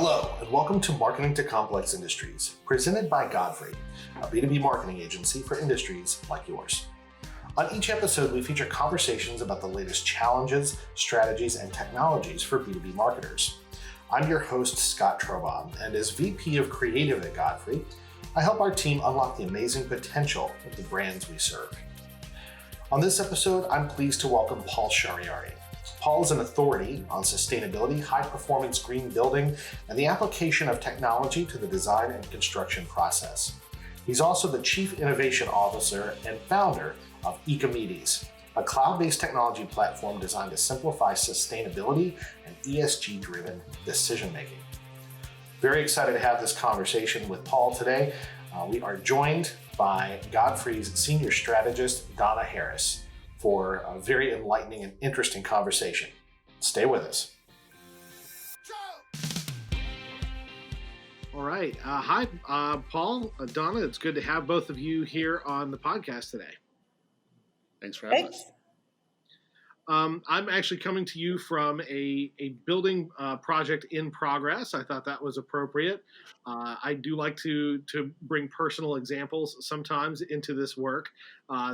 Hello, and welcome to Marketing to Complex Industries, presented by Godfrey, a B2B marketing agency for industries like yours. On each episode, we feature conversations about the latest challenges, strategies, and technologies for B2B marketers. I'm your host, Scott Trobaugh, and as VP of Creative at Godfrey, I help our team unlock the amazing potential of the brands we serve. On this episode, I'm pleased to welcome Paul Shahriari. Paul is an authority on sustainability, high-performance green building, and the application of technology to the design and construction process. He's also the Chief Innovation Officer and founder of Ecomedias, a cloud-based technology platform designed to simplify sustainability and ESG-driven decision-making. Very excited to have this conversation with Paul today. We are joined by Godfrey's Senior Strategist, Donna Harris, for a very enlightening and interesting conversation. Stay with us. All right. Hi, Paul, Donna. It's good to have both of you here on the podcast today. Thanks for having us. I'm actually coming to you from a building project in progress. I thought that was appropriate. I do like to bring personal examples sometimes into this work.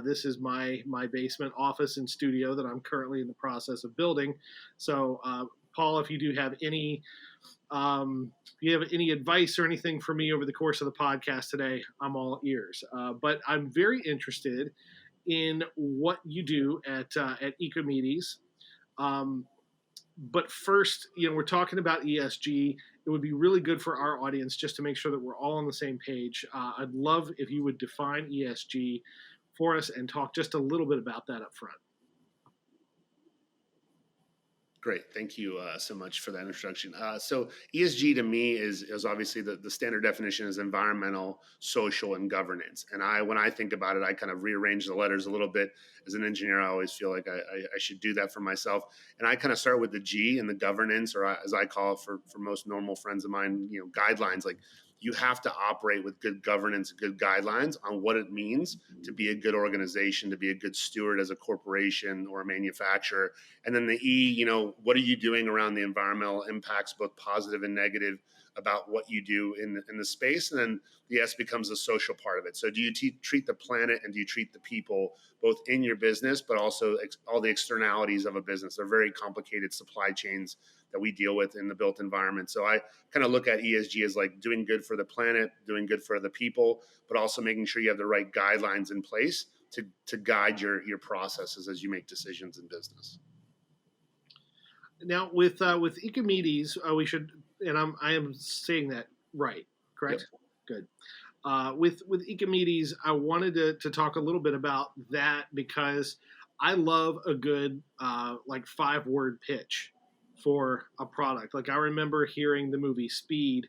This is my basement office and studio that I'm currently in the process of building. So, Paul, if you do have any advice or anything for me over the course of the podcast today, I'm all ears. But I'm very interested in what you do at Ecomedes. But first, we're talking about ESG. It would be really good for our audience just to make sure that we're all on the same page. I'd love if you would define ESG for us and talk just a little bit about that up front. Great. Thank you so much for that introduction. So ESG to me is obviously the standard definition is environmental, social, and governance. And when I think about it, I kind of rearrange the letters a little bit. As an engineer, I always feel like I should do that for myself. And I kind of start with the G in the governance, or as I call it for most normal friends of mine, guidelines. Like, you have to operate with good governance, good guidelines on what it means to be a good organization, to be a good steward as a corporation or a manufacturer. And then the E, what are you doing around the environmental impacts, both positive and negative, about what you do in the space? And then the S becomes the social part of it. So do you treat the planet and do you treat the people both in your business, but also all the externalities of a business? They're very complicated supply chains that we deal with in the built environment. So I kind of look at ESG as like doing good for the planet, doing good for the people, but also making sure you have the right guidelines in place to guide your processes as you make decisions in business. Now, with Ecomedes, we should, and I am saying that right, correct? Yep. Good. With Ecomedes, I wanted to talk a little bit about that because I love a good 5-word pitch for a product. Like, I remember hearing the movie Speed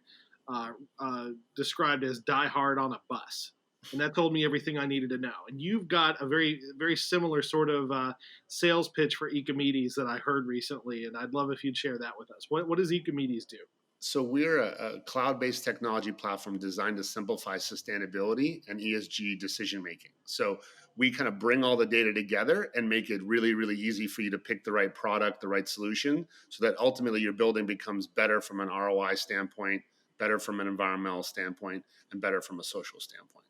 described as Die Hard on a bus. And that told me everything I needed to know. And you've got a very, very similar sort of sales pitch for Ecomedes that I heard recently. And I'd love if you'd share that with us. What does Ecomedes do? So we're a cloud-based technology platform designed to simplify sustainability and ESG decision-making. So we kind of bring all the data together and make it really, really easy for you to pick the right product, the right solution, so that ultimately your building becomes better from an ROI standpoint, better from an environmental standpoint, and better from a social standpoint.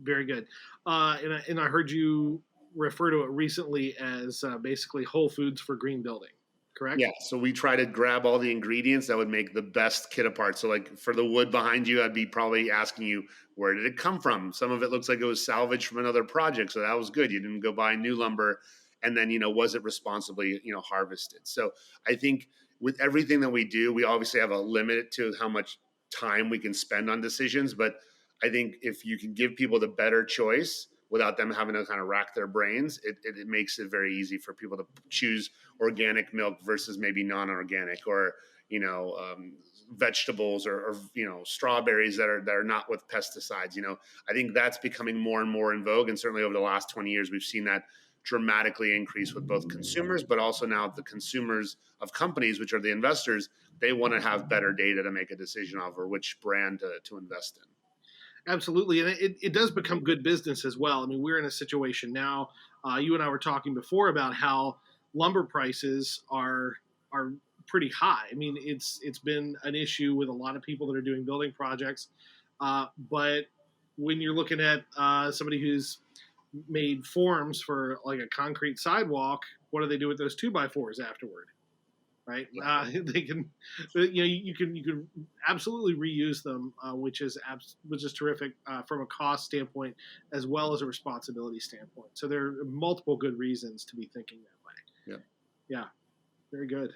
Very good. And I heard you refer to it recently as basically Whole Foods for green building, correct? Yeah. So we try to grab all the ingredients that would make the best kit apart. So like for the wood behind you, I'd be probably asking you, where did it come from? Some of it looks like it was salvaged from another project. So that was good. You didn't go buy new lumber. And then, was it responsibly, harvested? So I think with everything that we do, we obviously have a limit to how much time we can spend on decisions. But I think if you can give people the better choice without them having to kind of rack their brains, it makes it very easy for people to choose organic milk versus maybe non-organic, or, vegetables or strawberries that are not with pesticides. I think that's becoming more and more in vogue. And certainly over the last 20 years, we've seen that dramatically increase with both consumers, but also now the consumers of companies, which are the investors, they want to have better data to make a decision over which brand to invest in. Absolutely. And it does become good business as well. I mean, we're in a situation now, you and I were talking before about how lumber prices are pretty high. I mean, it's been an issue with a lot of people that are doing building projects, but when you're looking at somebody who's made forms for like a concrete sidewalk, what do they do with those 2x4s afterward? Right? They can, you can absolutely reuse them, which is terrific from a cost standpoint as well as a responsibility standpoint. So there are multiple good reasons to be thinking that way. Yeah, very good.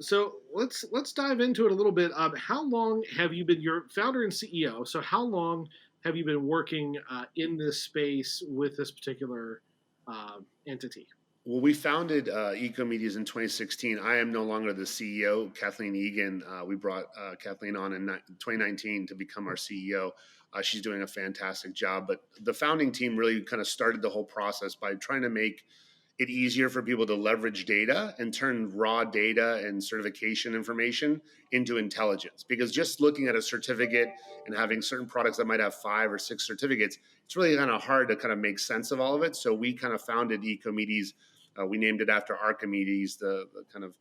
So let's dive into it a little bit. How long have you been your founder and CEO? So how long have you been working in this space with this particular entity? Well, we founded Ecomedias in 2016. I am no longer the CEO. Kathleen Egan, we brought Kathleen on in 2019 to become our CEO. She's doing a fantastic job. But the founding team really kind of started the whole process by trying to make it easier for people to leverage data and turn raw data and certification information into intelligence. Because just looking at a certificate and having certain products that might have 5 or 6 certificates, it's really kind of hard to kind of make sense of all of it. So we kind of founded Ecomedes. We named it after Archimedes, the kind of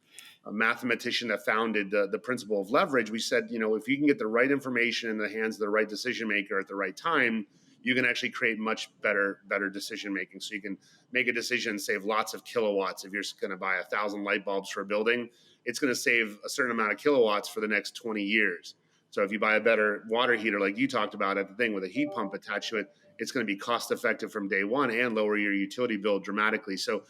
mathematician that founded the principle of leverage. We said, if you can get the right information in the hands of the right decision maker at the right time, you can actually create much better decision making. So you can make a decision, save lots of kilowatts. If you're going to buy 1,000 light bulbs for a building, it's going to save a certain amount of kilowatts for the next 20 years. So if you buy a better water heater, like you talked about at the thing with a heat pump attached to it, it's going to be cost effective from day one and lower your utility bill dramatically. So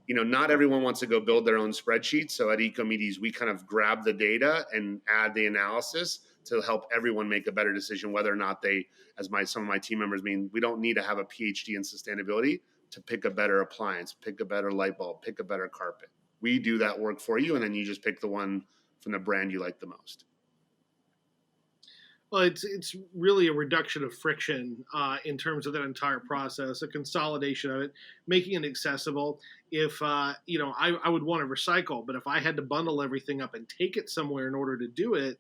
not everyone wants to go build their own spreadsheet. So at Ecomedes, we kind of grab the data and add the analysis to help everyone make a better decision, whether or not they, as some of my team members mean, we don't need to have a PhD in sustainability to pick a better appliance, pick a better light bulb, pick a better carpet. We do that work for you, and then you just pick the one from the brand you like the most. Well, it's really a reduction of friction in terms of that entire process, a consolidation of it, making it accessible. If I would want to recycle, but if I had to bundle everything up and take it somewhere in order to do it,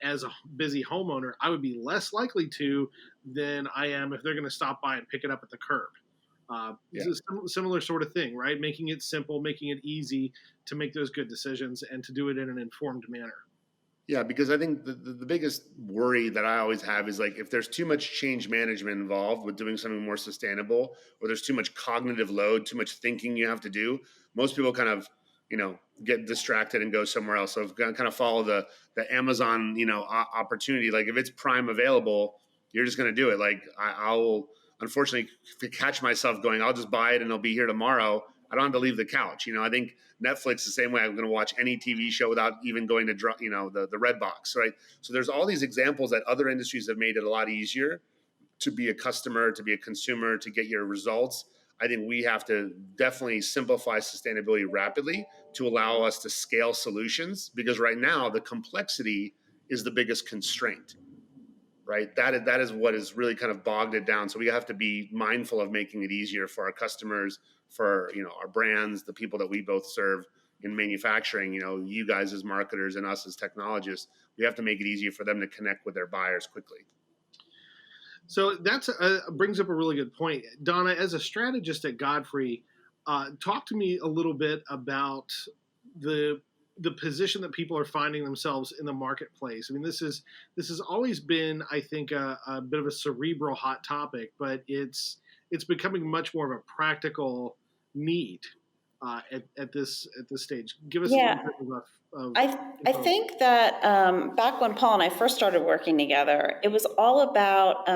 as a busy homeowner, I would be less likely to than I am if they're going to stop by and pick it up at the curb. It's a similar sort of thing, right? Making it simple, making it easy to make those good decisions and to do it in an informed manner. Yeah, because I think the biggest worry that I always have is like if there's too much change management involved with doing something more sustainable, or there's too much cognitive load, too much thinking you have to do, most people kind of get distracted and go somewhere else. So kind of follow the Amazon opportunity. Like if it's Prime available, you're just going to do it. Like I'll unfortunately catch myself going, I'll just buy it and it'll be here tomorrow. I don't have to leave the couch. I think Netflix the same way. I'm going to watch any TV show without even going to the red box, right? So there's all these examples that other industries have made it a lot easier to be a customer, to be a consumer, to get your results. I think we have to definitely simplify sustainability rapidly to allow us to scale solutions, because right now the complexity is the biggest constraint, right? That is what is really kind of bogged it down. So we have to be mindful of making it easier for our customers, for our brands, the people that we both serve in manufacturing, you guys as marketers and us as technologists. We have to make it easier for them to connect with their buyers quickly. So that brings up a really good point. Donna, as a strategist at Godfrey, talk to me a little bit about the position that people are finding themselves in the marketplace. I mean, this has always been, I think, a bit of a cerebral hot topic, but it's becoming much more of a practical need at this stage. Give us a little bit of I think that back when Paul and I first started working together, it was all about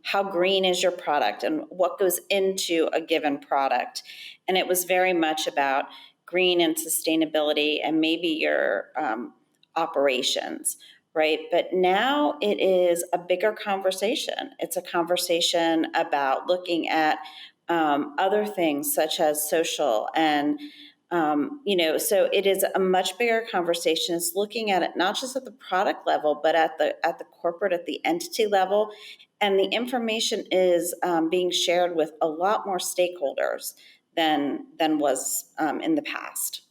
how green is your product and what goes into a given product. And it was very much about green and sustainability and maybe your operations, right? But now it is a bigger conversation. It's a conversation about looking at other things such as social and so it is a much bigger conversation. It's looking at it not just at the product level, but at the corporate, at the entity level, and the information is being shared with a lot more stakeholders than was in the past.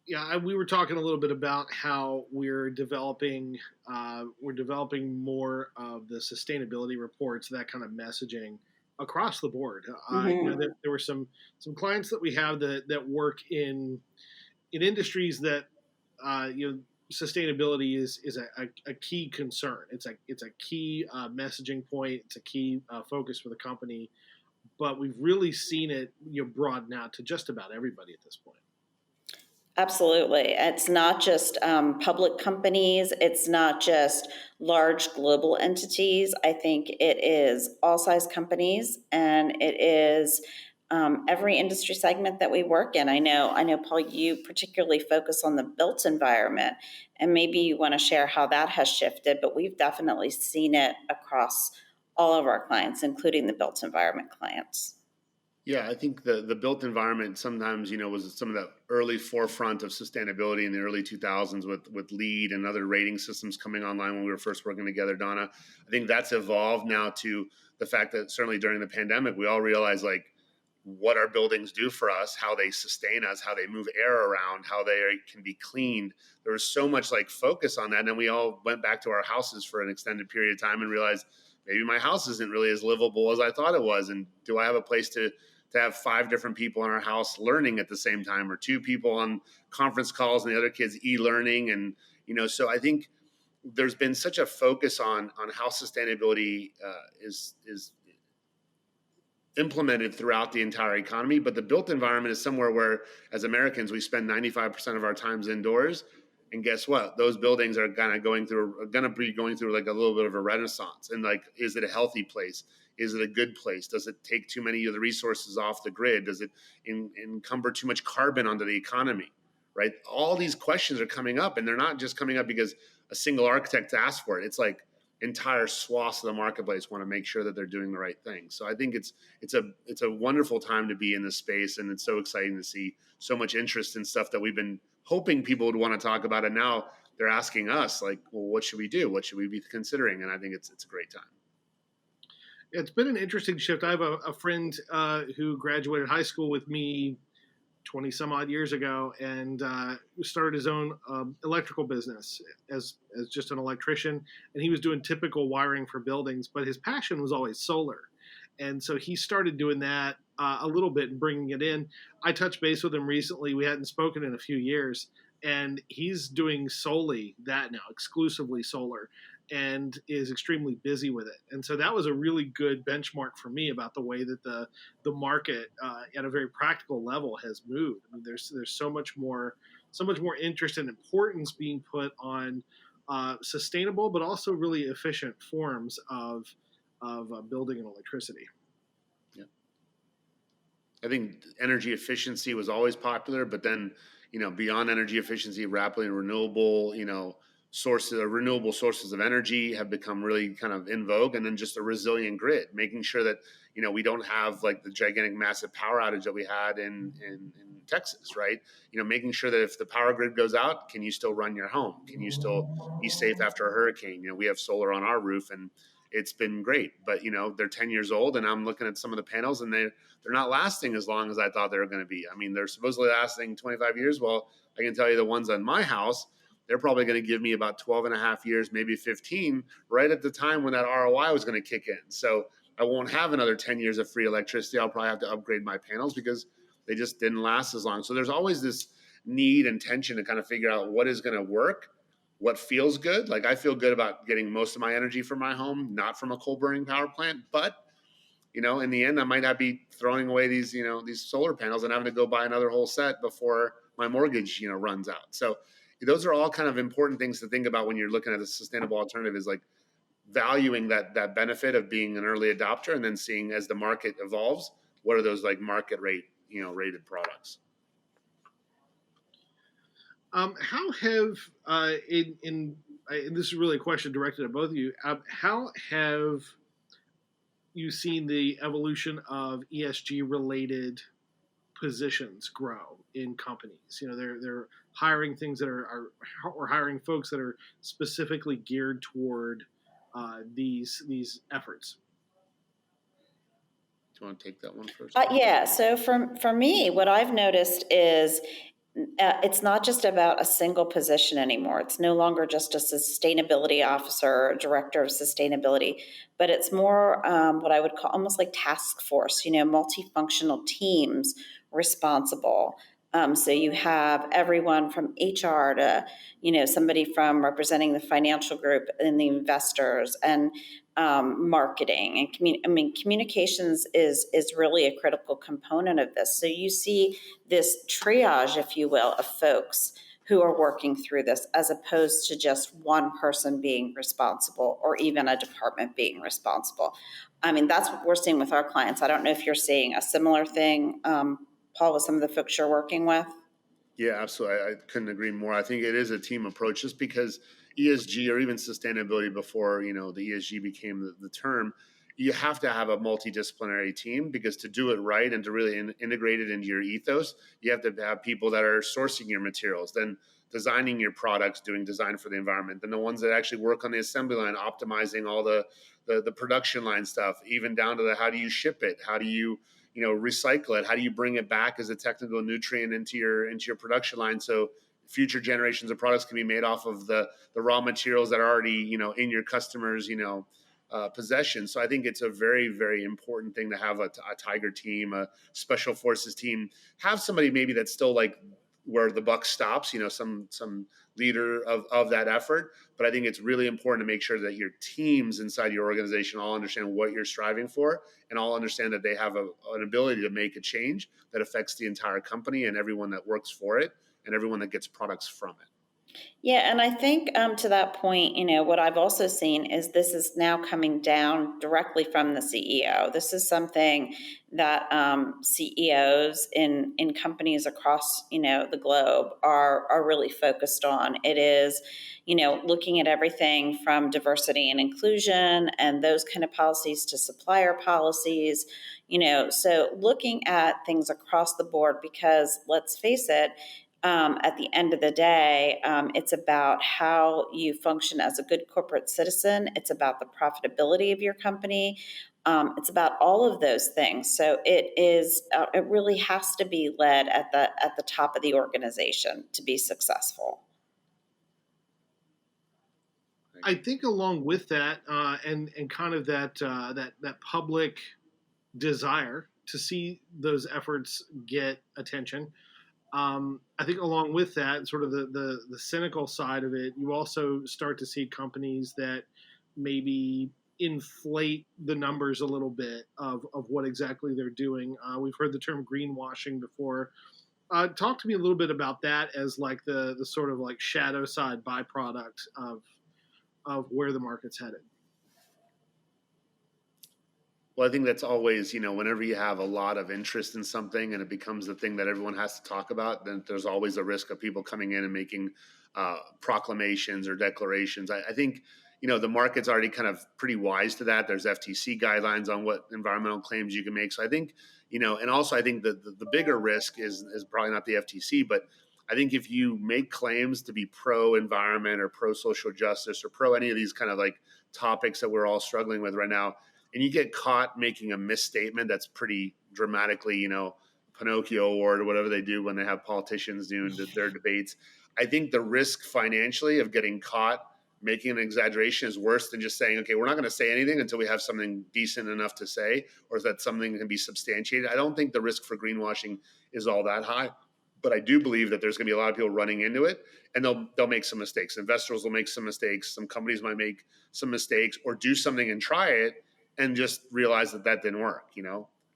Yeah, we were talking a little bit about how we're developing more of the sustainability reports, that kind of messaging. across the board. Mm-hmm. There were some clients that we have that work in industries that sustainability is a key concern. It's a key messaging point. It's a key focus for the company. But we've really seen it broaden out to just about everybody at this point. Absolutely. It's not just public companies. It's not just large global entities. I think it is all size companies, and it is every industry segment that we work in. I know, Paul, you particularly focus on the built environment, and maybe you want to share how that has shifted, but we've definitely seen it across all of our clients, including the built environment clients. Yeah, I think the built environment sometimes, was some of the early forefront of sustainability in the early 2000s with LEED and other rating systems coming online when we were first working together, Donna. I think that's evolved now to the fact that certainly during the pandemic, we all realized like what our buildings do for us, how they sustain us, how they move air around, how they can be cleaned. There was so much like focus on that. And then we all went back to our houses for an extended period of time and realized maybe my house isn't really as livable as I thought it was. And do I have a place to have 5 different people in our house learning at the same time, or 2 people on conference calls and the other kids e-learning? And, so I think there's been such a focus on how sustainability is implemented throughout the entire economy. But the built environment is somewhere where, as Americans, we spend 95% of our times indoors. And guess what? Those buildings are going to be going through like a little bit of a renaissance. And like, is it a healthy place? Is it a good place? Does it take too many of the resources off the grid? Does it encumber too much carbon onto the economy? Right? All these questions are coming up, and they're not just coming up because a single architect asked for it. It's like entire swaths of the marketplace want to make sure that they're doing the right thing. So I think it's a wonderful time to be in this space, and it's so exciting to see so much interest in stuff that we've been hoping people would want to talk about, and now they're asking us like, well, what should we do? What should we be considering? And I think it's a great time. It's been an interesting shift. I have a friend who graduated high school with me 20 some odd years ago, and started his own electrical business as just an electrician. And he was doing typical wiring for buildings, but his passion was always solar. And so he started doing that a little bit and bringing it in. I touched base with him recently. We hadn't spoken in a few years, and he's doing solely that now, exclusively solar, and is extremely busy with it. And so that was a really good benchmark for me about the way that the market at a very practical level has moved. I mean, there's so much more interest and importance being put on sustainable but also really efficient forms of building and electricity. Yeah, I think energy efficiency was always popular, but then beyond energy efficiency, rapidly renewable renewable sources of energy have become really kind of in vogue. And then just a resilient grid, making sure that, we don't have like the gigantic massive power outage that we had in Texas, right? Making sure that if the power grid goes out, can you still run your home? Can you still be safe after a hurricane? We have solar on our roof, and it's been great, but they're 10 years old, and I'm looking at some of the panels, and they're not lasting as long as I thought they were going to be. I mean, they're supposedly lasting 25 years. Well, I can tell you the ones on my house, they're probably going to give me about 12 and a half years, maybe 15, right at the time when that ROI was going to kick in. So I won't have another 10 years of free electricity. I'll probably have to upgrade my panels because they just didn't last as long. So there's always this need and tension to kind of figure out what is going to work, what feels good. Like I feel good about getting most of my energy from my home, not from a coal burning power plant. But, in the end, I might not be throwing away these solar panels and having to go buy another whole set before my mortgage, runs out. So those are all kind of important things to think about when you're looking at a sustainable alternative, is like valuing that benefit of being an early adopter, and then seeing as the market evolves, what are those like market rated products. How have and this is really a question directed at both of you. How have you seen the evolution of ESG related positions grow in companies? They're hiring things that are or hiring folks that are specifically geared toward these efforts. Do you want to take that one first? Yeah. So for me, what I've noticed is it's not just about a single position anymore. It's no longer just a sustainability officer or director of sustainability, but it's more what I would call almost like task force, multifunctional teams responsible. So you have everyone from HR to, somebody from representing the financial group and the investors and marketing and communications is really a critical component of this. So you see this triage, if you will, of folks who are working through this, as opposed to just one person being responsible or even a department being responsible. That's what we're seeing with our clients. I don't know if you're seeing a similar thing, Paul, with some of the folks you're working with. Yeah, absolutely. I couldn't agree more. I think it is a team approach, just because ESG, or even sustainability before, the ESG became the term, you have to have a multidisciplinary team, because to do it right and to really integrate it into your ethos, you have to have people that are sourcing your materials, then designing your products, doing design for the environment, then the ones that actually work on the assembly line, optimizing all the production line stuff, even down to the how do you ship it, how do you recycle it, how do you bring it back as a technical nutrient into your production line, so future generations of products can be made off of the raw materials that are already in your customers possession. So I think it's a very, very important thing to have a Tiger team, a special forces team, have somebody maybe that's still like where the buck stops, some leader of that effort. But I think it's really important to make sure that your teams inside your organization all understand what you're striving for, and all understand that they have an ability to make a change that affects the entire company and everyone that works for it and everyone that gets products from it. Yeah, and I think to that point, what I've also seen is this is now coming down directly from the CEO. This is something that CEOs in companies across the globe are really focused on. It is looking at everything from diversity and inclusion and those kind of policies to supplier policies. So looking at things across the board, because let's face it. At the end of the day, it's about how you function as a good corporate citizen. It's about the profitability of your company. It's about all of those things. So it is. It really has to be led at the top of the organization to be successful. I think along with that, and kind of that public desire to see those efforts get attention. I think along with that, sort of the cynical side of it, you also start to see companies that maybe inflate the numbers a little bit of what exactly they're doing. We've heard the term greenwashing before. Talk to me a little bit about that as like the sort of like shadow side byproduct of where the market's headed. Well, I think that's always, whenever you have a lot of interest in something and it becomes the thing that everyone has to talk about, then there's always a risk of people coming in and making proclamations or declarations. I think, the market's already kind of pretty wise to that. There's FTC guidelines on what environmental claims you can make. So I think, and also I think that the bigger risk is probably not the FTC, but I think if you make claims to be pro-environment or pro-social justice or pro any of these kind of like topics that we're all struggling with right now, and you get caught making a misstatement that's pretty dramatically, Pinocchio award or whatever they do when they have politicians doing their debates. I think the risk financially of getting caught making an exaggeration is worse than just saying, okay, we're not going to say anything until we have something decent enough to say, or is that something that can be substantiated? I don't think the risk for greenwashing is all that high, but I do believe that there's going to be a lot of people running into it, and they'll make some mistakes. Investors will make some mistakes. Some companies might make some mistakes or do something and try it and just realize that didn't work.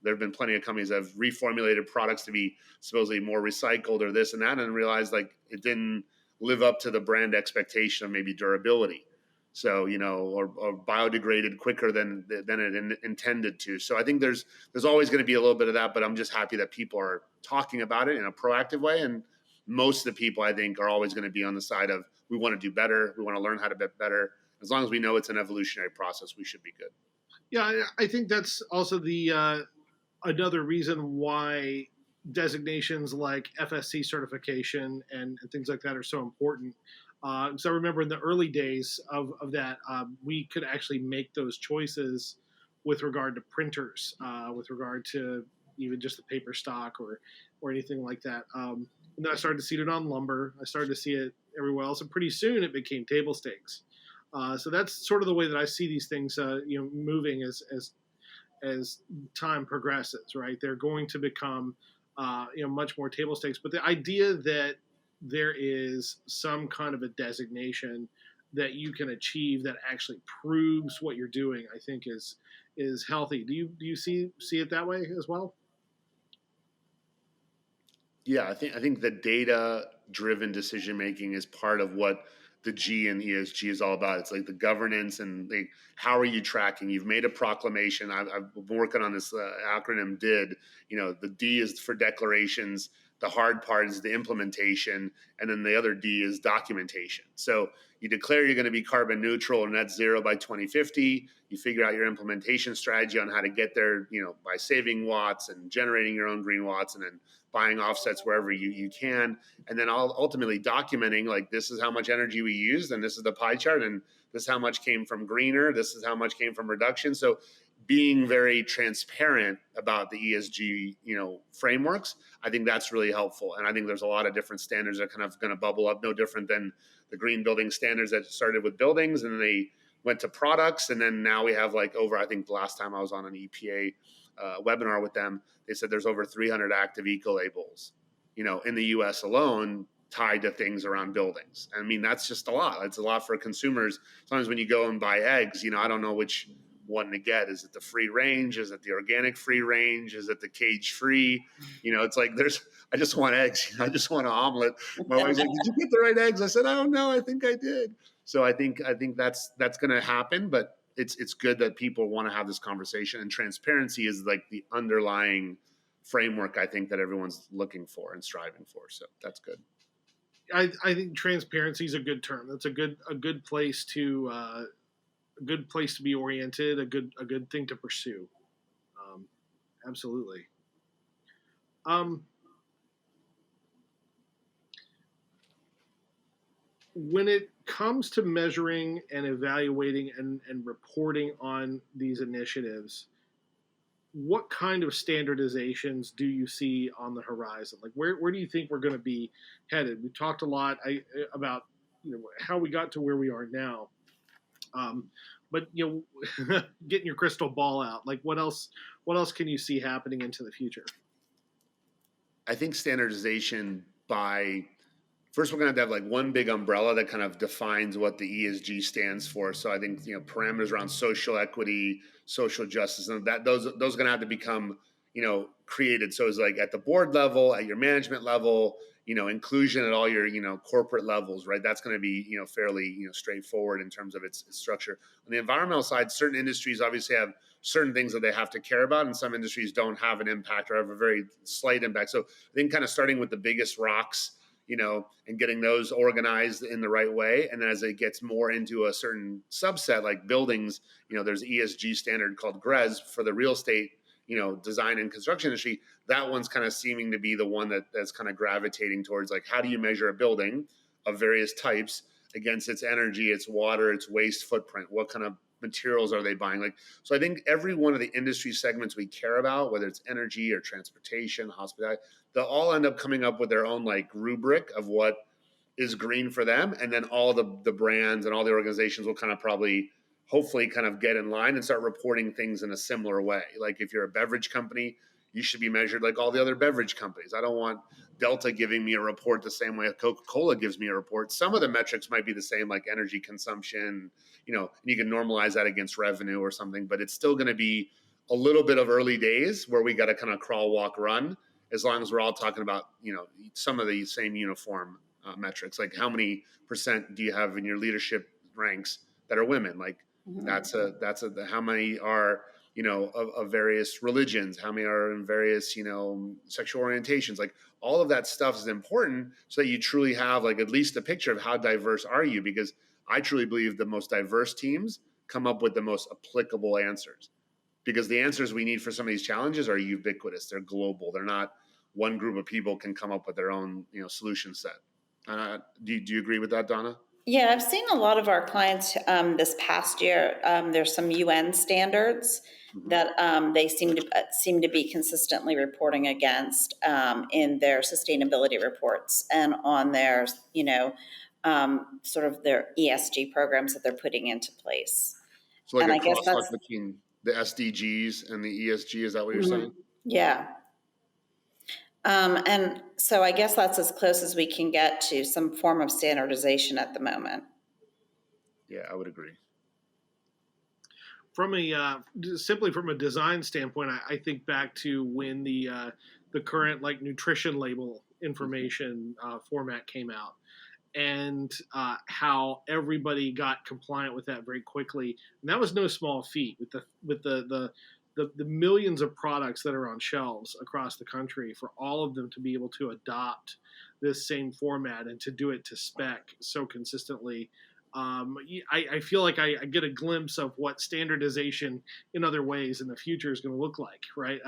There have been plenty of companies that have reformulated products to be supposedly more recycled or this and that, and realized like it didn't live up to the brand expectation of maybe durability. So, or biodegraded quicker than it intended to. So I think there's always going to be a little bit of that, but I'm just happy that people are talking about it in a proactive way. And most of the people, I think, are always going to be on the side of, we want to do better. We want to learn how to be better. As long as we know it's an evolutionary process, we should be good. Yeah, I think that's also the another reason why designations like FSC certification and things like that are so important. So I remember in the early days of that, we could actually make those choices with regard to printers, with regard to even just the paper stock or anything like that. And then I started to see it on lumber. I started to see it everywhere else, and pretty soon it became table stakes. So that's sort of the way that I see these things, moving as time progresses. Right, they're going to become, much more table stakes. But the idea that there is some kind of a designation that you can achieve that actually proves what you're doing, I think is healthy. Do you see it that way as well? Yeah, I think the data-driven decision making is part of what the G in ESG is all about. It's like the governance and how are you tracking? You've made a proclamation. I've been working on this acronym DID. The D is for declarations. The hard part is the implementation, and then the other D is documentation. So you declare you're going to be carbon neutral or net zero by 2050. You figure out your implementation strategy on how to get there, by saving watts and generating your own green watts, and then buying offsets wherever you can, and then ultimately documenting, like, this is how much energy we used, and this is the pie chart, and this is how much came from greener, this is how much came from reduction. So being very transparent about the ESG, frameworks, I think that's really helpful. And I think there's a lot of different standards that are kind of going to bubble up, no different than the green building standards that started with buildings, and then they went to products, and then now we have I think the last time I was on an EPA webinar with them, they said there's over 300 active eco labels, in the US alone, tied to things around buildings. I mean, that's just a lot. It's a lot for consumers. Sometimes when you go and buy eggs, I don't know which one to get. Is it the free range? Is it the organic free range? Is it the cage free? It's like I just want eggs. I just want an omelet. My wife's like, did you get the right eggs? I said, I don't know. I think I did. So I think that's going to happen, but it's good that people want to have this conversation, and transparency is like the underlying framework I think that everyone's looking for and striving for. So that's good. I think transparency is a good term. That's a good place to be oriented. A good thing to pursue. Absolutely. When it comes to measuring and evaluating and reporting on these initiatives, what kind of standardizations do you see on the horizon? Like, where do you think we're going to be headed? We talked a lot about how we got to where we are now, but getting your crystal ball out. Like, what else can you see happening into the future? I think standardization first, we're going to have one big umbrella that kind of defines what the ESG stands for. So I think, parameters around social equity, social justice, and those are going to have to become, created. So it's like at the board level, at your management level, inclusion at all your, corporate levels, right? That's going to be, fairly, straightforward in terms of its structure. On the environmental side, certain industries obviously have certain things that they have to care about, and some industries don't have an impact or have a very slight impact. So I think kind of starting with the biggest rocks, and getting those organized in the right way. And then as it gets more into a certain subset, like buildings, there's an ESG standard called GRES for the real estate, design and construction industry. That one's kind of seeming to be the one that's kind of gravitating towards, like, how do you measure a building of various types against its energy, its water, its waste footprint? What kind of materials are they buying? So I think every one of the industry segments we care about, whether it's energy or transportation, hospitality, they'll all end up coming up with their own rubric of what is green for them. And then all the brands and all the organizations will kind of hopefully kind of get in line and start reporting things in a similar way. Like if you're a beverage company, you should be measured like all the other beverage companies. I don't want Delta giving me a report the same way Coca-Cola gives me a report. Some of the metrics might be the same, like energy consumption, and you can normalize that against revenue or something, but it's still going to be a little bit of early days where we got to kind of crawl, walk, run, as long as we're all talking about, some of the same uniform metrics. Like how many % do you have in your leadership ranks that are women? Like that's how many are, of various religions, how many are in various, sexual orientations. Like all of that stuff is important so that you truly have at least a picture of how diverse are you, because I truly believe the most diverse teams come up with the most applicable answers, because the answers we need for some of these challenges are ubiquitous. They're global. They're not one group of people can come up with their own, solution set. Do you agree with that, Donna? Yeah, I've seen a lot of our clients this past year. There's some UN standards that they seem to be consistently reporting against in their sustainability reports and on their, sort of their ESG programs that they're putting into place. So like And a I guess crosstalk between the SDGs and the ESG, is that what you're saying? Yeah. And so I guess that's as close as we can get to some form of standardization at the moment. Yeah, I would agree. From simply from a design standpoint, I think back to when the current like nutrition label information format came out, and how everybody got compliant with that very quickly. And that was no small feat with the millions of products that are on shelves across the country, for all of them to be able to adopt this same format and to do it to spec so consistently. I feel like I get a glimpse of what standardization in other ways in the future is going to look like, right?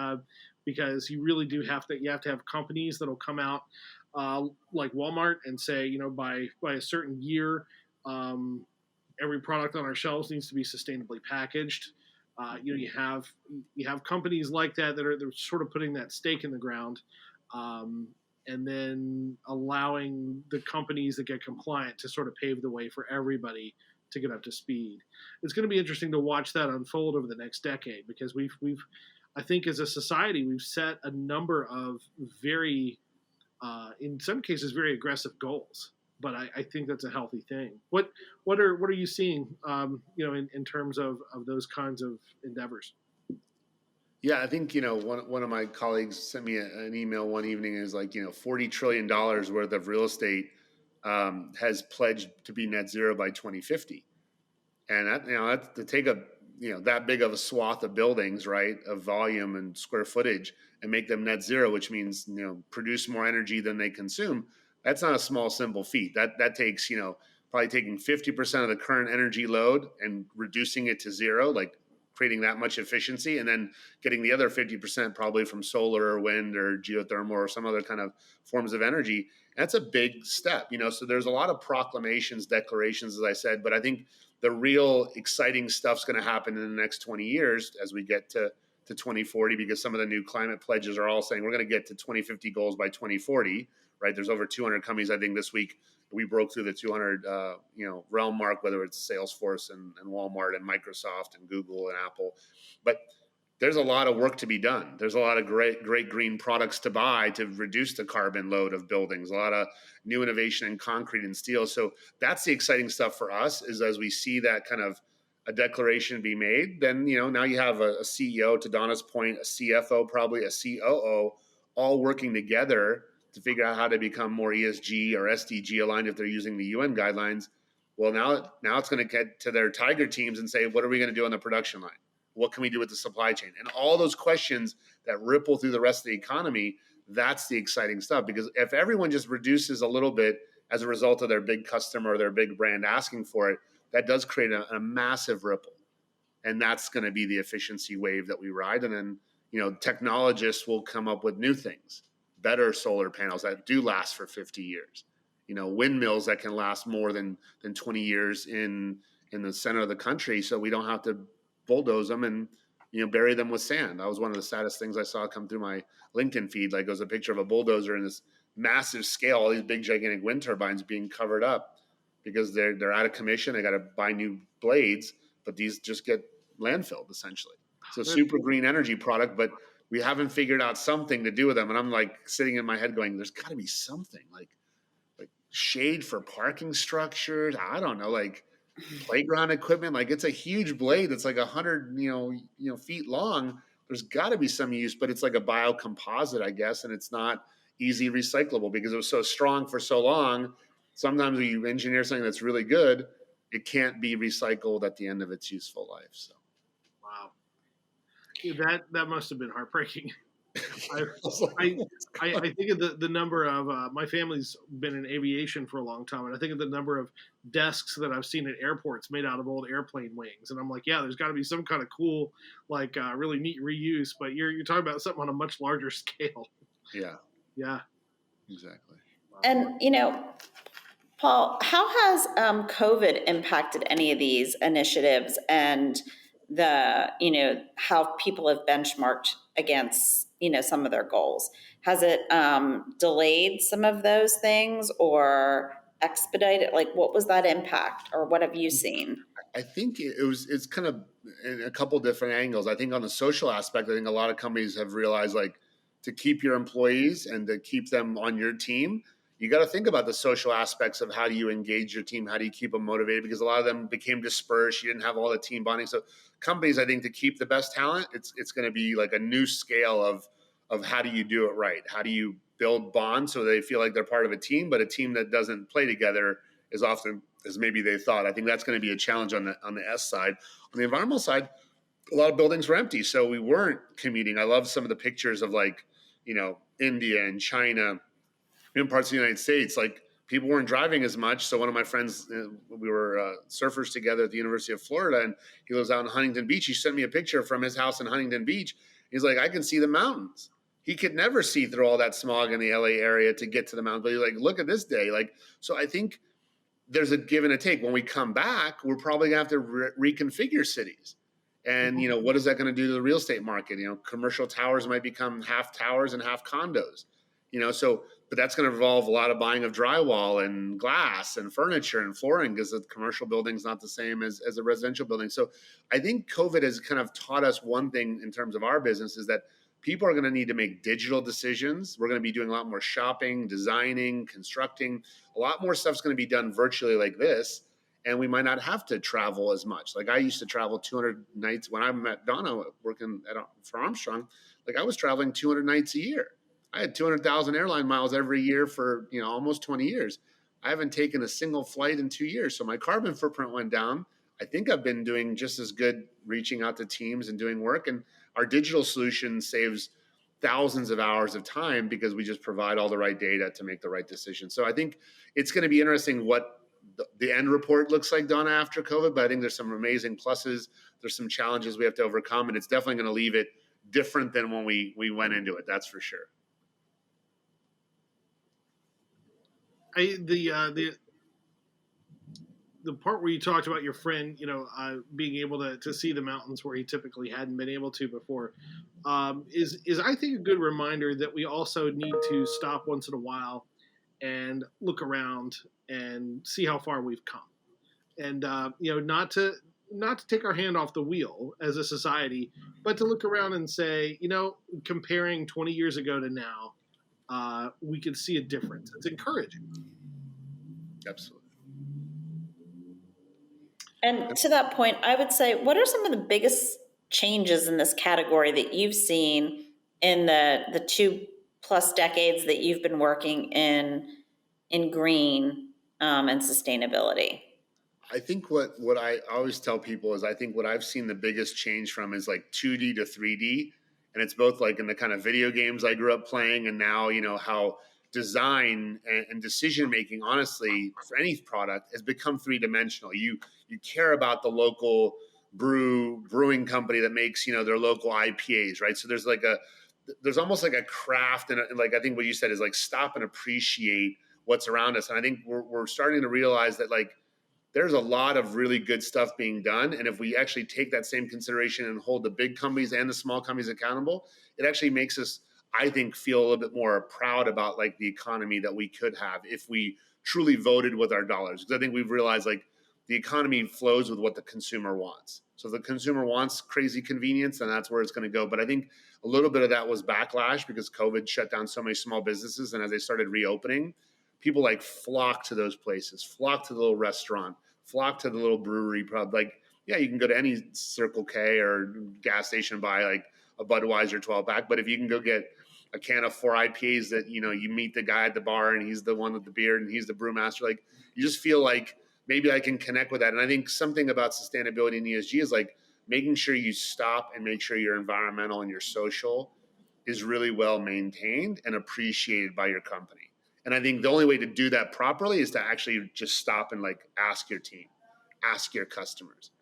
Because you really do have to have companies that'll come out like Walmart and say, by a certain year, every product on our shelves needs to be sustainably packaged. You have companies like that they're sort of putting that stake in the ground, and then allowing the companies that get compliant to sort of pave the way for everybody to get up to speed. It's going to be interesting to watch that unfold over the next decade, because we've I think as a society we've set a number of very in some cases very aggressive goals, but I think that's a healthy thing. What are you seeing in terms of those kinds of endeavors? Yeah, I think, one of my colleagues sent me an email one evening, and is like, $40 trillion worth of real estate has pledged to be net zero by 2050. And that's to take that big of a swath of buildings, right, of volume and square footage, and make them net zero, which means, produce more energy than they consume. That's not a small, simple feat. That takes, probably taking 50% of the current energy load and reducing it to zero, like creating that much efficiency, and then getting the other 50% probably from solar or wind or geothermal or some other kind of forms of energy. That's a big step, so there's a lot of proclamations, declarations, as I said, but I think the real exciting stuff's going to happen in the next 20 years as we get to 2040, because some of the new climate pledges are all saying we're going to get to 2050 goals by 2040, right? There's over 200 companies. I think this week we broke through the 200 realm mark, whether it's Salesforce and Walmart and Microsoft and Google and Apple. But there's a lot of work to be done. There's a lot of great green products to buy to reduce the carbon load of buildings, a lot of new innovation in concrete and steel. So that's the exciting stuff for us, is as we see that kind of a declaration be made, then, now you have a CEO, to Donna's point, a CFO, probably a COO, all working together to figure out how to become more ESG or SDG aligned if they're using the UN guidelines. Well, now it's going to get to their tiger teams and say, what are we going to do on the production line? What can we do with the supply chain? And all those questions that ripple through the rest of the economy, that's the exciting stuff. Because if everyone just reduces a little bit as a result of their big customer or their big brand asking for it, that does create a massive ripple. And that's going to be the efficiency wave that we ride. And then, technologists will come up with new things, better solar panels that do last for 50 years, windmills that can last more than 20 years in the center of the country. So we don't have to bulldoze them and, bury them with sand. That was one of the saddest things I saw come through my LinkedIn feed. Like, it was a picture of a bulldozer in this massive scale, all these big, gigantic wind turbines being covered up because they're out of commission. They got to buy new blades, but these just get landfilled essentially. So super green energy product, but we haven't figured out something to do with them. And I'm like sitting in my head going, there's got to be something like shade for parking structures. I don't know, like playground equipment. Like, it's a huge blade that's like 100 feet long. There's got to be some use, but it's like a biocomposite, I guess, and it's not easy recyclable because it was so strong for so long. Sometimes when you engineer something that's really good, it can't be recycled at the end of its useful life. So, wow, that must have been heartbreaking. I think of the number of my family's been in aviation for a long time, and I think of the number of desks that I've seen at airports made out of old airplane wings, and I'm like, yeah, there's got to be some kind of cool, like really neat reuse. But you're talking about something on a much larger scale. Yeah, exactly. Wow. And Paul, how has COVID impacted any of these initiatives and how people have benchmarked against, some of their goals? Has it delayed some of those things or expedited? Like, what was that impact, or what have you seen? I think it's kind of in a couple different angles. I think on the social aspect, I think a lot of companies have realized, like, to keep your employees and to keep them on your team, you got to think about the social aspects of how do you engage your team, how do you keep them motivated, because a lot of them became dispersed. You didn't have all the team bonding. So companies, I think, to keep the best talent, it's going to be like a new scale of how do you do it right? How do you build bonds so they feel like they're part of a team, but a team that doesn't play together as often as maybe they thought. I think that's going to be a challenge on the S side. On the environmental side, a lot of buildings were empty, so we weren't commuting. I love some of the pictures of, like, India and China, in parts of the United States, like, people weren't driving as much. So one of my friends, we were surfers together at the University of Florida, and he lives out in Huntington Beach. He sent me a picture from his house in Huntington Beach. He's like, I can see the mountains. He could never see through all that smog in the LA area to get to the mountains. But he's like, look at this day. Like, so I think there's a give and a take. When we come back, we're probably going to have to reconfigure cities. And, what is that going to do to the real estate market? Commercial towers might become half towers and half condos, but that's going to involve a lot of buying of drywall and glass and furniture and flooring, because the commercial building is not the same as a residential building. So I think COVID has kind of taught us one thing in terms of our business, is that people are going to need to make digital decisions. We're going to be doing a lot more shopping, designing, constructing. A lot more stuff's going to be done virtually like this. And we might not have to travel as much. Like, I used to travel 200 nights when I met Donna working for Armstrong. Like, I was traveling 200 nights a year. I had 200,000 airline miles every year for almost 20 years. I haven't taken a single flight in 2 years. So my carbon footprint went down. I think I've been doing just as good reaching out to teams and doing work. And our digital solution saves thousands of hours of time because we just provide all the right data to make the right decision. So I think it's going to be interesting what the end report looks like, Donna, after COVID, but I think there's some amazing pluses. There's some challenges we have to overcome, and it's definitely going to leave it different than when we went into it. That's for sure. The part where you talked about your friend, being able to see the mountains where he typically hadn't been able to before, is I think a good reminder that we also need to stop once in a while and look around and see how far we've come, and not to take our hand off the wheel as a society, but to look around and say, comparing 20 years ago to now, we can see a difference. It's encouraging. Absolutely. And to that point, I would say, what are some of the biggest changes in this category that you've seen in the 2+ decades that you've been working in green and sustainability? I think what I always tell people is, I think what I've seen the biggest change from is like 2D to 3D. And it's both like in the kind of video games I grew up playing, and now, how design and decision making, honestly, for any product has become 3-dimensional. You care about the local brewing company that makes, their local IPAs, right? So there's almost like a craft, and like, I think what you said is like, stop and appreciate what's around us. And I think we're starting to realize that, like, there's a lot of really good stuff being done. And if we actually take that same consideration and hold the big companies and the small companies accountable, it actually makes us, I think, feel a little bit more proud about, like, the economy that we could have if we truly voted with our dollars. Because I think we've realized, like, the economy flows with what the consumer wants. So if the consumer wants crazy convenience, then that's where it's going to go. But I think a little bit of that was backlash because COVID shut down so many small businesses. And as they started reopening, people, like, flock to those places, flock to the little restaurant, flock to the little brewery. Like, yeah, you can go to any Circle K or gas station and buy like a Budweiser 12-pack. But if you can go get a can of 4 IPAs that, you meet the guy at the bar and he's the one with the beard and he's the brewmaster, like, you just feel like maybe I can connect with that. And I think something about sustainability and ESG is like making sure you stop and make sure your environmental and your social is really well maintained and appreciated by your company. And I think the only way to do that properly is to actually just stop and, like, ask your team, ask your customers,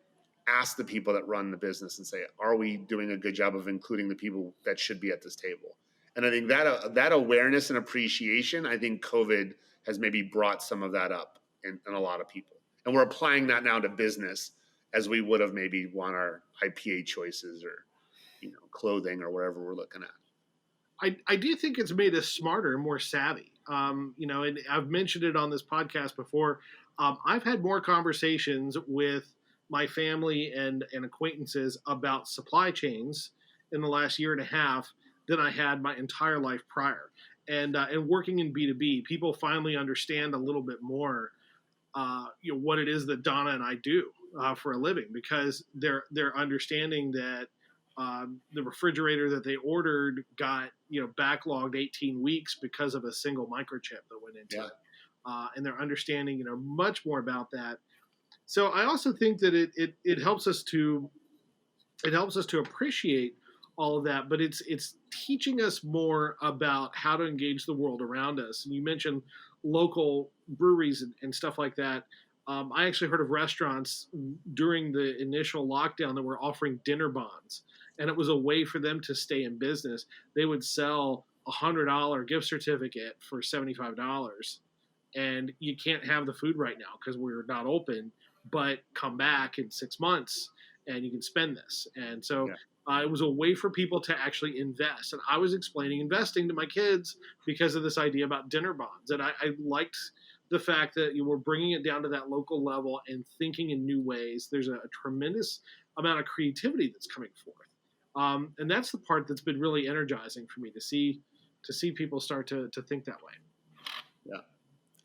ask the people that run the business and say, are we doing a good job of including the people that should be at this table? And I think that awareness and appreciation, I think COVID has maybe brought some of that up in a lot of people. And we're applying that now to business as we would have maybe won our IPA choices or, clothing or whatever we're looking at. I do think it's made us smarter and more savvy. And I've mentioned it on this podcast before. I've had more conversations with my family and acquaintances about supply chains in the last year and a half than I had my entire life prior. And working in B2B, people finally understand a little bit more, what it is that Donna and I do for a living, because they're understanding that the refrigerator that they ordered got backlogged 18 weeks because of a single microchip that went into it, and they're understanding much more about that. So I also think that it helps us to appreciate all of that, but it's teaching us more about how to engage the world around us. And you mentioned local breweries and stuff like that. I actually heard of restaurants during the initial lockdown that were offering dinner bonds, and it was a way for them to stay in business. They would sell $100 gift certificate for $75, and you can't have the food right now because we're not open, but come back in 6 months and you can spend this. And so it was a way for people to actually invest. And I was explaining investing to my kids because of this idea about dinner bonds. And I liked the fact that you were bringing it down to that local level and thinking in new ways. There's a tremendous amount of creativity that's coming forth. And that's the part that's been really energizing for me to see people start to think that way. Yeah.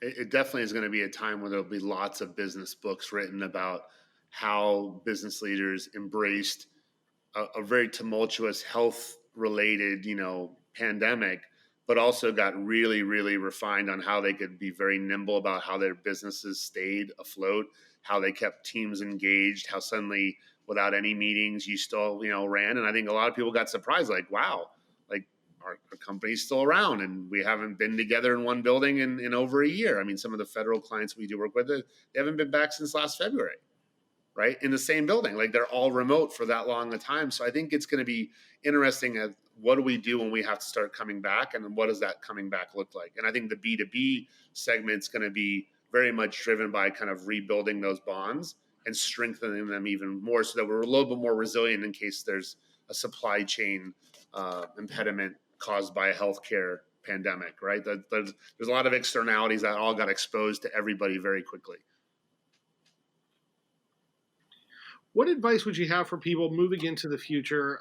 It definitely is going to be a time where there'll be lots of business books written about how business leaders embraced a very tumultuous health-related, pandemic, but also got really, really refined on how they could be very nimble about how their businesses stayed afloat, how they kept teams engaged, how suddenly without any meetings you still, ran. And I think a lot of people got surprised, like, wow, like our company's still around and we haven't been together in one building in over a year. I mean, some of the federal clients we do work with, they haven't been back since last February. Right? In the same building, like they're all remote for that long a time. So I think it's going to be interesting at what do we do when we have to start coming back, and what does that coming back look like? And I think the B2B segment's going to be very much driven by kind of rebuilding those bonds and strengthening them even more so that we're a little bit more resilient in case there's a supply chain impediment caused by a healthcare pandemic, right? There's a lot of externalities that all got exposed to everybody very quickly. What advice would you have for people moving into the future,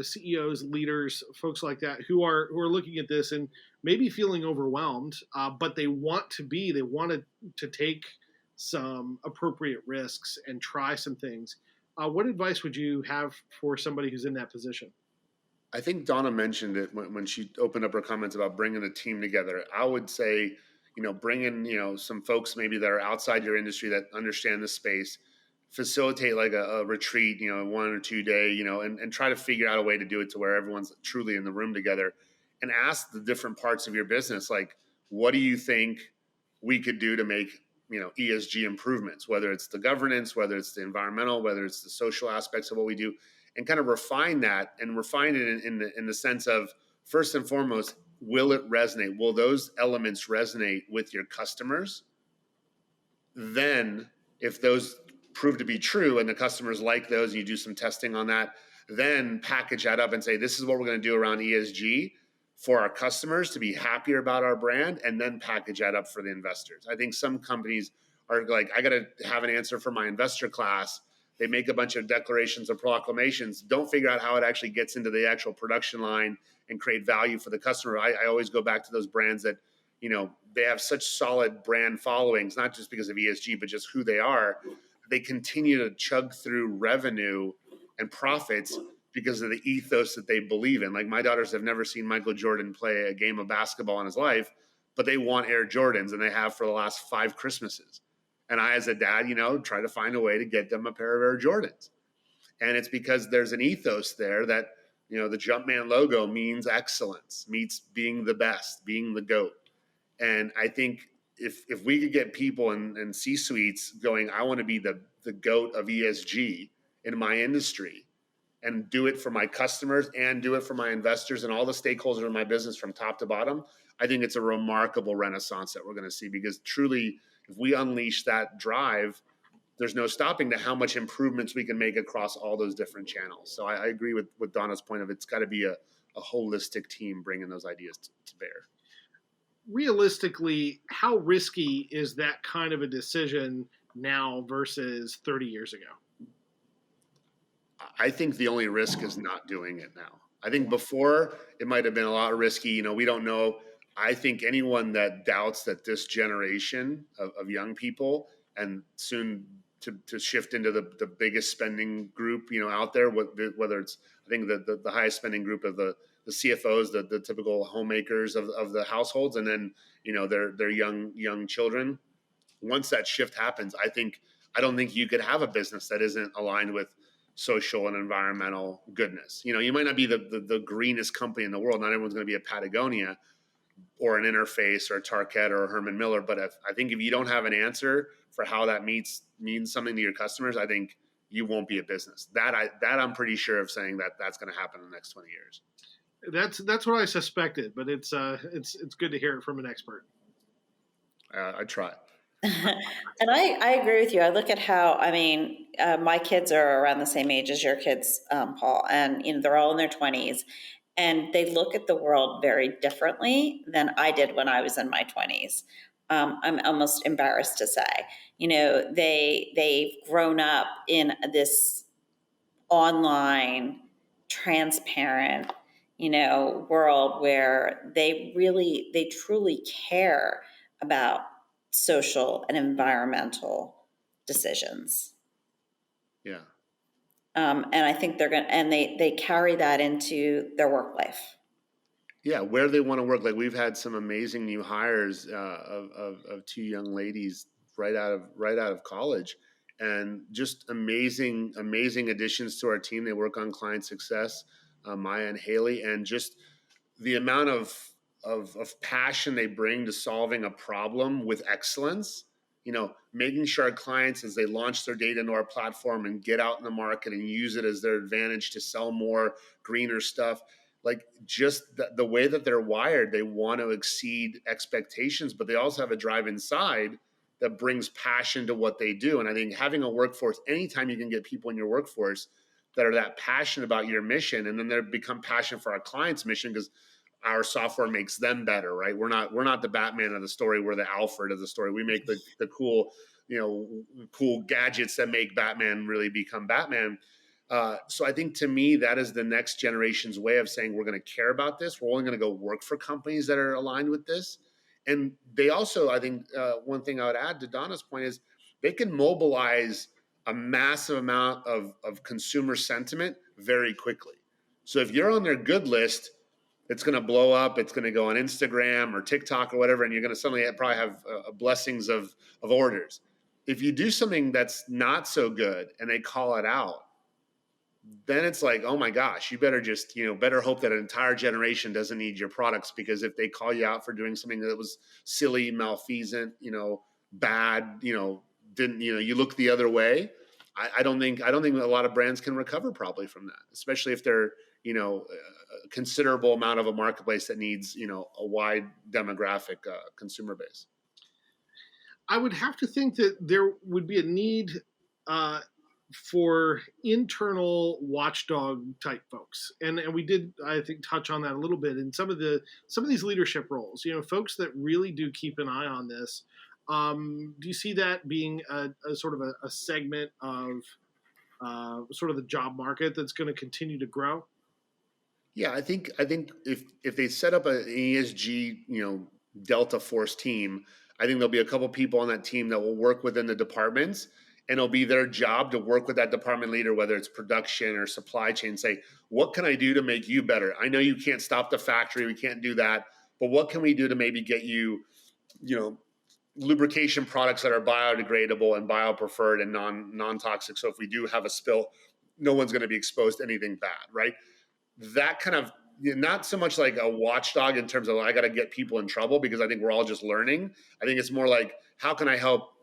CEOs, leaders, folks like that, who are looking at this and maybe feeling overwhelmed, but they want to take some appropriate risks and try some things? What advice would you have for somebody who's in that position? I think Donna mentioned it when she opened up her comments about bringing a team together. I would say, bring in, some folks maybe that are outside your industry that understand the space. Facilitate like a retreat, 1 or 2 day, and try to figure out a way to do it to where everyone's truly in the room together, and ask the different parts of your business, like, what do you think we could do to make, ESG improvements, whether it's the governance, whether it's the environmental, whether it's the social aspects of what we do, and kind of refine that and refine it in the sense of, first and foremost, will it resonate? Will those elements resonate with your customers? Then if those prove to be true and the customers like those and you do some testing on that, then package that up and say, this is what we're going to do around ESG for our customers to be happier about our brand, and then package that up for the investors. I think some companies are like, I got to have an answer for my investor class. They make a bunch of declarations or proclamations, don't figure out how it actually gets into the actual production line and create value for the customer. I always go back to those brands that, they have such solid brand followings, not just because of ESG, but just who they are. They continue to chug through revenue and profits because of the ethos that they believe in. Like, my daughters have never seen Michael Jordan play a game of basketball in his life, but they want Air Jordans, and they have for the last 5 Christmases. And I, as a dad, try to find a way to get them a pair of Air Jordans. And it's because there's an ethos there that, the Jumpman logo means excellence, means being the best, being the GOAT. And I think if we could get people in C-suites going, I want to be the GOAT of ESG in my industry, and do it for my customers and do it for my investors and all the stakeholders in my business from top to bottom, I think it's a remarkable renaissance that we're going to see, because truly, if we unleash that drive, there's no stopping to how much improvements we can make across all those different channels. So I agree with Donna's point of it's got to be a holistic team bringing those ideas to bear. Realistically, how risky is that kind of a decision now versus 30 years ago? I think the only risk is not doing it now. I think before it might have been a lot risky. We don't know. I think anyone that doubts that this generation of young people and soon to shift into the biggest spending group, out there, whether it's, I think the highest spending group of the CFOs, the typical homemakers of the households, and then, their young children. Once that shift happens, I don't think you could have a business that isn't aligned with social and environmental goodness. You might not be the greenest company in the world. Not everyone's going to be a Patagonia or an Interface or a Target or a Herman Miller. But I think if you don't have an answer for how that means something to your customers, I think you won't be a business. That I'm pretty sure of saying that's going to happen in the next 20 years. That's what I suspected, but it's good to hear it from an expert. I try. And I agree with you. I look at how, my kids are around the same age as your kids, Paul, and they're all in their 20s, and they look at the world very differently than I did when I was in my 20s. I'm almost embarrassed to say, they've grown up in this online, transparent, world where they truly care about social and environmental decisions. Yeah. And I think they carry that into their work life. Yeah, where they want to work. Like we've had some amazing new hires of two young ladies right out of college, and just amazing additions to our team. They work on client success, Maya and Haley, and just the amount of passion they bring to solving a problem with excellence. Making sure our clients, as they launch their data into our platform and get out in the market and use it as their advantage to sell more greener stuff, like just the way that they're wired, they want to exceed expectations, but they also have a drive inside that brings passion to what they do. And I think having a workforce, anytime you can get people in your workforce that are that passionate about your mission, and then they become passionate for our client's mission, because our software makes them better, right? We're not the Batman of the story. We're the Alfred of the story. We make the cool, cool gadgets that make Batman really become Batman. So I think, to me, that is the next generation's way of saying we're going to care about this. We're only going to go work for companies that are aligned with this. And they also, I think, one thing I would add to Donna's point is they can mobilize a massive amount of consumer sentiment very quickly. So if you're on their good list, it's going to blow up. It's going to go on Instagram or TikTok or whatever, and you're going to suddenly probably have blessings of orders. If you do something that's not so good and they call it out, then it's like, oh my gosh, you better just, better hope that an entire generation doesn't need your products, because if they call you out for doing something that was silly, malfeasant, bad, didn't, you look the other way. I don't think a lot of brands can recover probably from that, especially if they're, a considerable amount of a marketplace that needs, a wide demographic consumer base. I would have to think that there would be a need for internal watchdog type folks, and we did, I think, touch on that a little bit in some of these leadership roles. Folks that really do keep an eye on this. Do you see that being a sort of a segment of sort of the job market that's going to continue to grow? Yeah, I think if they set up an ESG, Delta Force team, I think there'll be a couple people on that team that will work within the departments, and it'll be their job to work with that department leader, whether it's production or supply chain, say, what can I do to make you better? I know you can't stop the factory, we can't do that, but what can we do to maybe get you, lubrication products that are biodegradable and biopreferred and non-toxic, so if we do have a spill, no one's going to be exposed to anything bad, right? That kind of, not so much like a watchdog in terms of I got to get people in trouble, because I think we're all just learning. I think it's more like, how can I help,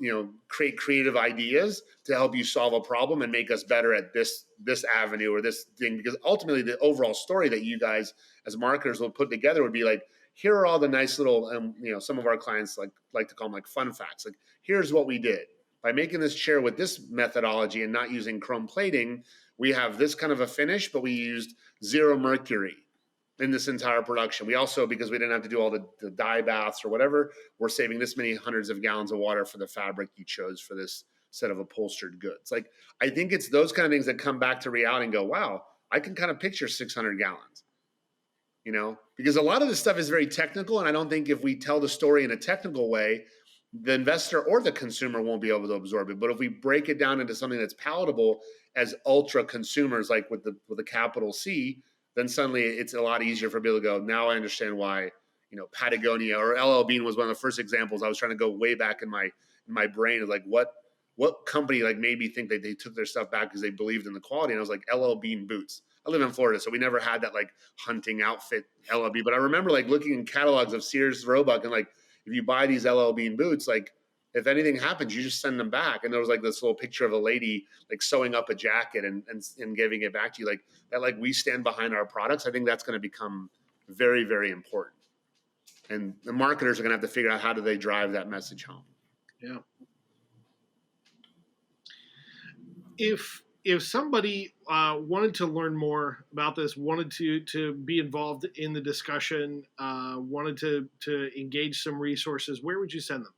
create creative ideas to help you solve a problem and make us better at this avenue or this thing? Because ultimately the overall story that you guys as marketers will put together would be like, here are all the nice little, some of our clients like to call them like fun facts. Like, here's what we did. by making this chair with this methodology and not using chrome plating, we have this kind of a finish, but we used 0 mercury in this entire production. We also, because we didn't have to do all the dye baths or whatever, we're saving this many hundreds of gallons of water for the fabric you chose for this set of upholstered goods. Like, I think it's those kind of things that come back to reality and go, wow, I can kind of picture 600 gallons, you know, because a lot of this stuff is very technical. And I don't think if we tell the story in a technical way, the investor or the consumer won't be able to absorb it. But if we break it down into something that's palatable as ultra consumers, like with the capital C, then suddenly it's a lot easier for people to go, now I understand why, you know, Patagonia or LL Bean was one of the first examples. I was trying to go way back in my brain of like, what company like made me think that they took their stuff back because they believed in the quality. And I was like, LL Bean boots. I live in Florida, so we never had that like hunting outfit LL Bean. But I remember like looking in catalogs of Sears Roebuck and like, if you buy these LL Bean boots, like if anything happens, you just send them back. And there was like this little picture of a lady like sewing up a jacket and giving it back to you. Like that, like we stand behind our products. I think that's going to become very, very important. And the marketers are going to have to figure out how do they drive that message home. Yeah. If somebody wanted to learn more about this, wanted to be involved in the discussion, wanted to engage some resources, where would you send them?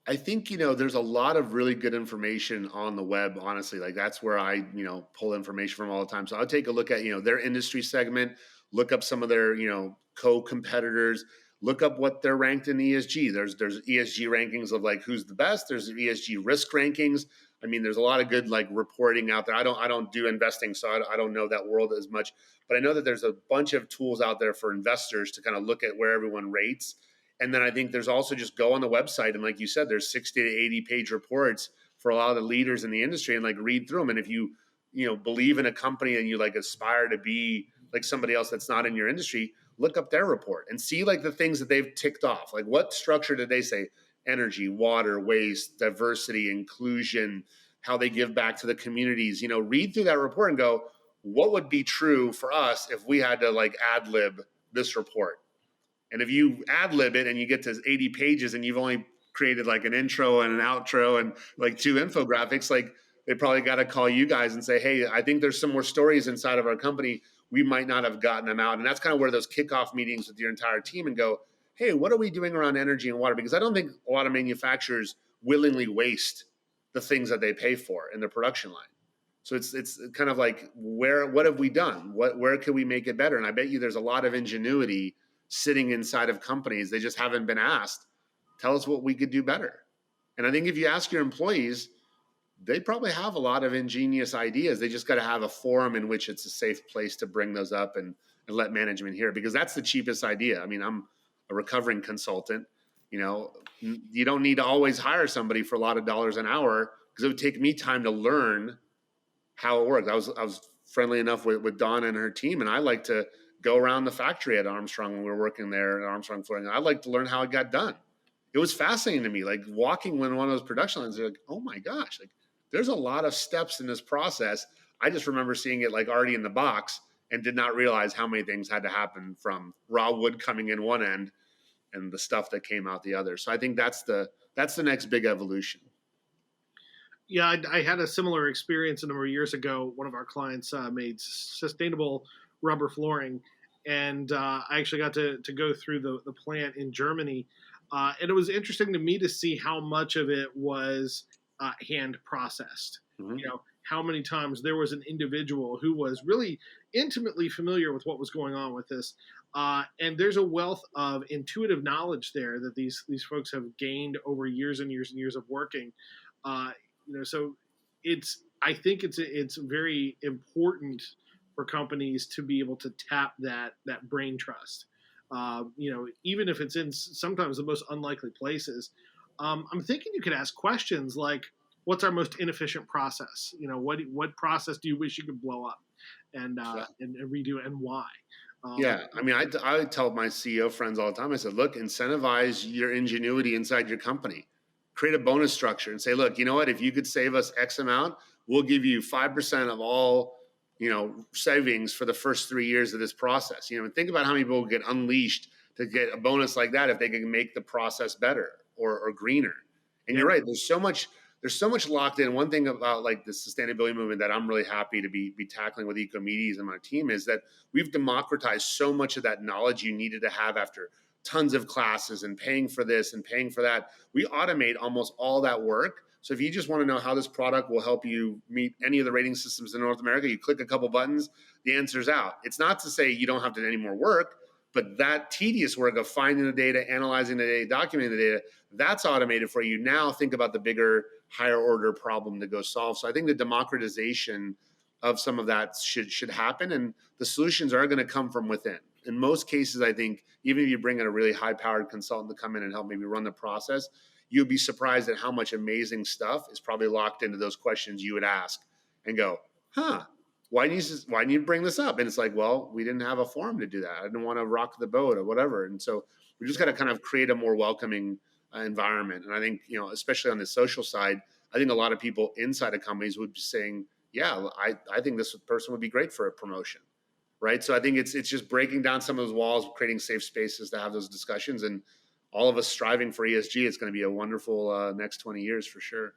I think, you know, there's a lot of really good information on the web, honestly. Like that's where I, you know, pull information from all the time. So I'll take a look at, you know, their industry segment, look up some of their, you know, co-competitors, look up what they're ranked in ESG. There's ESG rankings of like who's the best. There's ESG risk rankings. I mean, there's a lot of good like reporting out there. I don't do investing, so I don't know that world as much. But I know that there's a bunch of tools out there for investors to kind of look at where everyone rates. And then I think there's also just go on the website. And like you said, there's 60 to 80 page reports for a lot of the leaders in the industry and like read through them. And if you know, believe in a company and you like aspire to be like somebody else that's not in your industry, look up their report and see like the things that they've ticked off. Like what structure did they say? Energy, water, waste, diversity, inclusion, how they give back to the communities. You know, read through that report and go, what would be true for us if we had to like ad lib this report? And if you ad lib it and you get to 80 pages and you've only created like an intro and an outro and like 2 infographics, like they probably got to call you guys and say, hey, I think there's some more stories inside of our company. We might not have gotten them out. And that's kind of where those kickoff meetings with your entire team and go, hey, what are we doing around energy and water? Because I don't think a lot of manufacturers willingly waste the things that they pay for in their production line. So it's kind of like, what have we done? Where can we make it better? And I bet you there's a lot of ingenuity sitting inside of companies. They just haven't been asked, tell us what we could do better. And I think if you ask your employees, they probably have a lot of ingenious ideas. They just got to have a forum in which it's a safe place to bring those up and let management hear, because that's the cheapest idea. I mean, I'm a recovering consultant. You know, you don't need to always hire somebody for a lot of dollars an hour, because it would take me time to learn how it works. I was friendly enough with Donna and her team, and I like to go around the factory at Armstrong when we were working there at Armstrong Flooring. I like to learn how it got done. It was fascinating to me, like walking when one of those production lines, they're like, oh my gosh, like there's a lot of steps in this process. I just remember seeing it like already in the box and did not realize how many things had to happen from raw wood coming in one end and the stuff that came out the other. So I think that's the next big evolution. Yeah, I had a similar experience a number of years ago. One of our clients made sustainable rubber flooring, and I actually got to go through the plant in Germany, and it was interesting to me to see how much of it was hand processed. Mm-hmm. You know, how many times there was an individual who was really intimately familiar with what was going on with this. And there's a wealth of intuitive knowledge there that these folks have gained over years and years and years of working. You know, so I think it's very important for companies to be able to tap that brain trust. You know, even if it's in sometimes the most unlikely places. I'm thinking you could ask questions like, what's our most inefficient process? You know, what process do you wish you could blow up and redo, and why? Yeah, I mean, I tell my CEO friends all the time, I said, look, incentivize your ingenuity inside your company. Create a bonus structure and say, look, you know what, if you could save us X amount, we'll give you 5% of all, you know, savings for the first 3 years of this process. You know, and think about how many people get unleashed to get a bonus like that if they can make the process better or greener. And you're right. There's so much locked in. One thing about like the sustainability movement that I'm really happy to be tackling with Ecomedias and my team is that we've democratized so much of that knowledge you needed to have after tons of classes and paying for this and paying for that. We automate almost all that work. So if you just want to know how this product will help you meet any of the rating systems in North America, you click a couple buttons, the answer's out. It's not to say you don't have to do any more work, but that tedious work of finding the data, analyzing the data, documenting the data, that's automated for you. Now think about the bigger, higher order problem to go solve. So I think the democratization of some of that should happen, and the solutions are going to come from within. In most cases, I think even if you bring in a really high-powered consultant to come in and help maybe run the process, you'd be surprised at how much amazing stuff is probably locked into those questions you would ask and go, why didn't you bring this up? And it's like, well, we didn't have a forum to do that. I didn't want to rock the boat or whatever. And so we just got to kind of create a more welcoming environment. And I think, especially on the social side, I think a lot of people inside of companies would be saying, yeah, I think this person would be great for a promotion, right? So I think it's just breaking down some of those walls, creating safe spaces to have those discussions, and all of us striving for ESG. It's going to be a wonderful next 20 years for sure.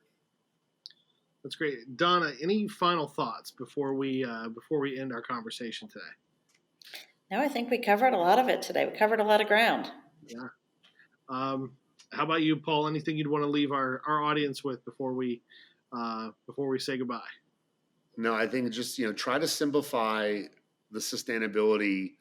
That's great. Donna, any final thoughts before we end our conversation today? No, I think we covered a lot of it today. We covered a lot of ground. Yeah. How about you, Paul? Anything you'd want to leave our audience with before we say goodbye? No, I think just, try to simplify the sustainability,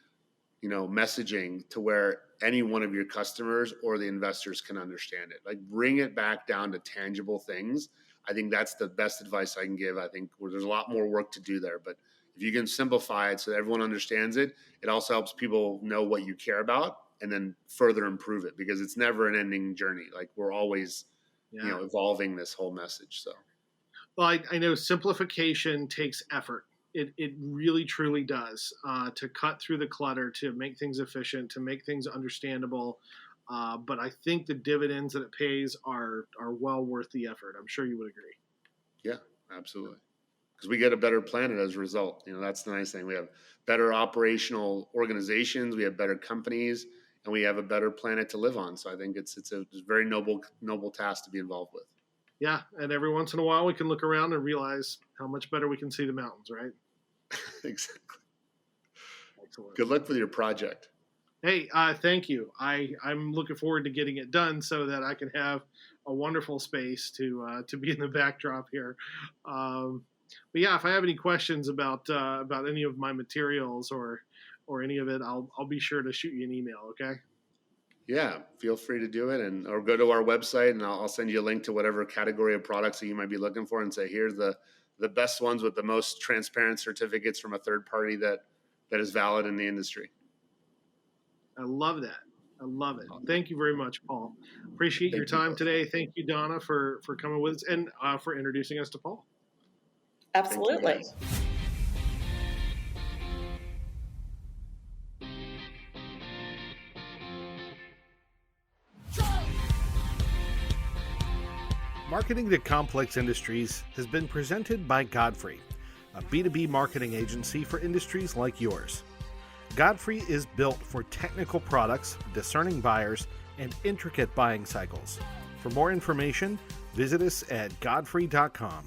messaging to where any one of your customers or the investors can understand it. Like, bring it back down to tangible things. I think that's the best advice I can give. I think there's a lot more work to do there, but if you can simplify it so that everyone understands it, it also helps people know what you care about and then further improve it, because it's never an ending journey. Like, we're always, evolving this whole message. So, well, I know simplification takes effort. It really, truly does, to cut through the clutter, to make things efficient, to make things understandable. But I think the dividends that it pays are well worth the effort. I'm sure you would agree. Yeah, absolutely. Because we get a better planet as a result. That's the nice thing. We have better operational organizations, we have better companies, and we have a better planet to live on. So I think it's a very noble task to be involved with. Yeah, and every once in a while we can look around and realize how much better we can see the mountains, right? Exactly. Excellent. Good luck with your project. Hey, thank you. I'm looking forward to getting it done so that I can have a wonderful space to be in the backdrop here. But yeah, if I have any questions about any of my materials or any of it, I'll be sure to shoot you an email. Okay. Yeah, feel free to do it, or go to our website, and I'll send you a link to whatever category of products that you might be looking for, and say, here's the best ones with the most transparent certificates from a third party that is valid in the industry. I love that. I love it. Thank you very much, Paul. Appreciate your time today. Thank you, Donna, for coming with us and for introducing us to Paul. Absolutely. Marketing to Complex Industries has been presented by Godfrey, a B2B marketing agency for industries like yours. Godfrey is built for technical products, discerning buyers, and intricate buying cycles. For more information, visit us at godfrey.com.